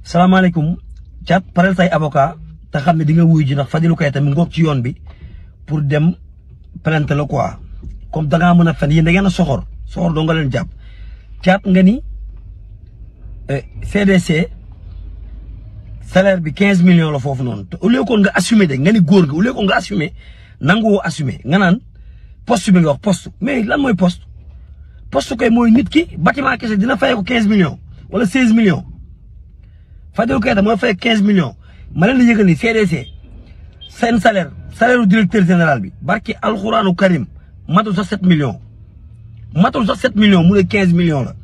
salaamaaleykum Thiat parel say avocat te xam ne di nga wuyu ji ndax Fadilou Keita mi ngoog ci yoon bi pour dem plainte la quoi comme da ngaa mën a fen yéen da ngeen a soxor doo nga leen jàpp Thiat nga ni CDC salaire bi 15 millions la foofu noonu te au lieu que nga assumer de nga ni góor nga au lieu que nga assumer nanguwoo assumer nga naan poste bi nga wax poste mais lan mooy poste koy mooy nit ki bâtiment kese dina fay ko 15 millions wala 16 millions. Fadilou Keita mooy fay 15 millions ma leen di yëgal ni CDC seen salaire u directeur général bi barki alxuraanu karim matul sax 7 millions mu ne 15 millions la.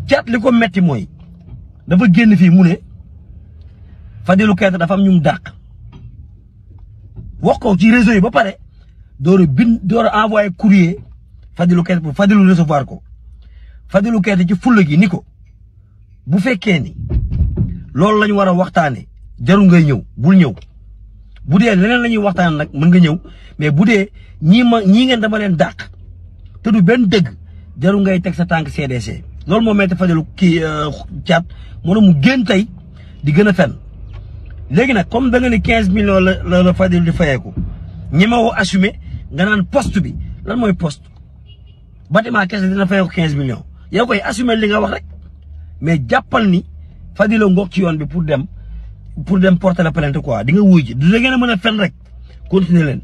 Thiat li ko metti mooy dafa génn fii mu ne Fadilou Keita dafa am ñu dàq wax ko ci réseau yi ba pare door a envoyé courrier Fadilou Keita pour Fadilou recevoir ko Fadilou Keita ci fulla gi ni ko bu fekkee ni loolu la ñu war a waxtaanee jarul ngay ñëw bul ñëw bu dee leneen la ñuy waxtaan nag mën nga ñëw mais bu dee ñii ngeen dama leen dàq te du benn dëgg jarul ngay teg sa tànk CDC. loolu moo metti Fadilou Thiat moo ne mu génn tey di gën a fen léegi nag comme da nga ni 15 millions la Fadilou di fayeeku ñi ma woo assumé nga naan poste bi lan mooy poste bâtiment kese dina fayeeku 15 millions yow koy assumé li nga wax rek mais jàppal ni Fadilou ngoog ci yoon bi pour dem porter la plainte quoi di nga wuy ji du da ngeen a mën a fen rek continuer leen.